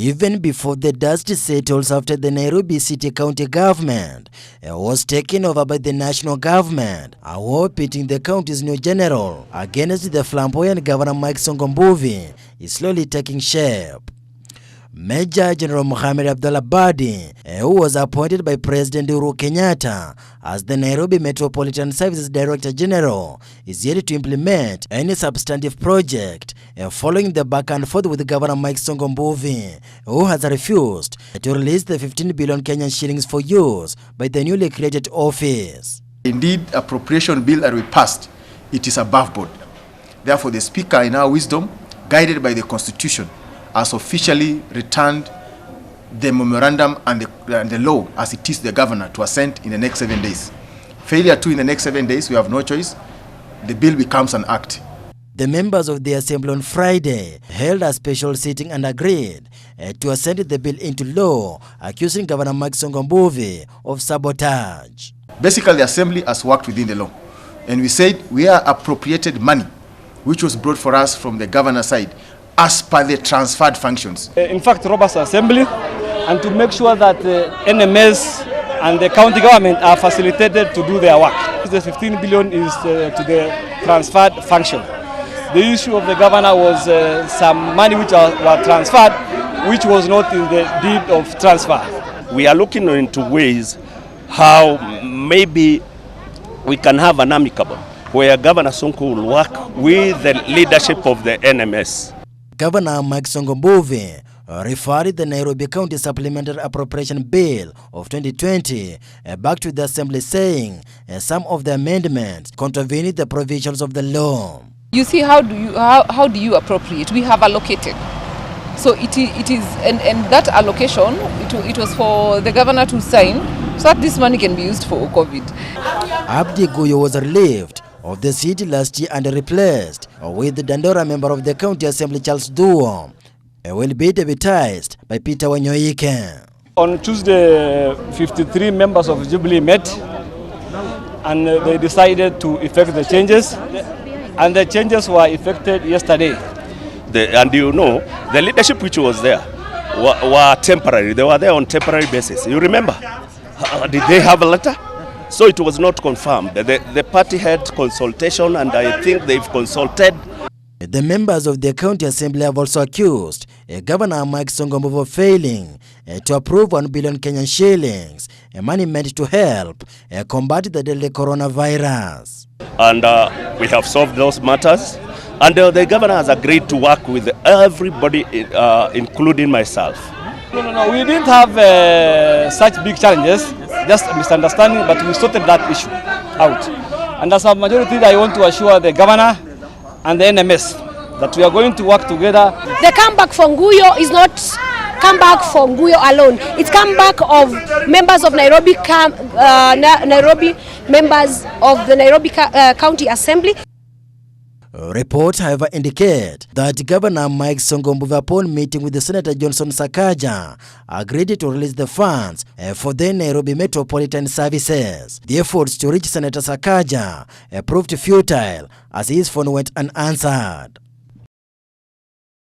even before the dust settles after the Nairobi City County government was taken over by the national government. A war pitting the county's new general against the flamboyant Governor Mike Sonko is slowly taking shape. Major General Mohammed Badi, who was appointed by President Uhuru Kenyatta as the Nairobi Metropolitan Services Director General, is yet to implement any substantive project following the back and forth with Governor Mike Sonko, who has refused to release the 15 billion Kenyan shillings for use by the newly created office. Indeed, appropriation bill that we passed, it is above board. Therefore, the Speaker, in our wisdom, guided by the Constitution, has officially returned the memorandum and the law as it is the governor to assent in the next 7 days. Failure to in the next 7 days, we have no choice. The bill becomes an act. The members of the Assembly on Friday held a special sitting and agreed to assent the bill into law, accusing Governor Mike Sonko of sabotage. Basically, the Assembly has worked within the law. And we said we are appropriated money, which was brought for us from the governor's side, as per the transferred functions. In fact, robust assembly, and to make sure that the NMS and the county government are facilitated to do their work. The 15 billion is to the transferred function. The issue of the governor was some money which were transferred, which was not in the deed of transfer. We are looking into ways how maybe we can have an amicable, where Governor Sonko will work with the leadership of the NMS. Governor Mike Sonko referred the Nairobi County Supplementary Appropriation Bill of 2020 back to the Assembly, saying some of the amendments contravened the provisions of the law. You see, how do you appropriate? We have allocated. So it is and that allocation, it was for the governor to sign so that this money can be used for COVID. Abdi Guyo was relieved of the seat last year and replaced with the Dandora member of the County Assembly, Charles Duo, will be deputized by Peter Wanyoike. On Tuesday, 53 members of Jubilee met and they decided to effect the changes, and the changes were effected yesterday. And you know, the leadership which was there were temporary. They were there on temporary basis. You remember? Did they have a letter? So it was not confirmed. The party had consultation, and I think they've consulted. The members of the County Assembly have also accused Governor Mike Sonko of failing to approve 1 billion Kenyan shillings, money meant to help combat the deadly coronavirus. And we have solved those matters. And the governor has agreed to work with everybody, including myself. No, we didn't have such big challenges, just a misunderstanding, but we sorted that issue out. And as a majority, I want to assure the governor and the NMS that we are going to work together. The comeback from Guyo is not comeback from Guyo alone. It's comeback of members of Nairobi, members of the Nairobi County Assembly. Reports, however, indicate that Governor Mike Sonko, upon meeting with the Senator Johnson Sakaja, agreed to release the funds for the Nairobi Metropolitan Services. The efforts to reach Senator Sakaja proved futile as his phone went unanswered.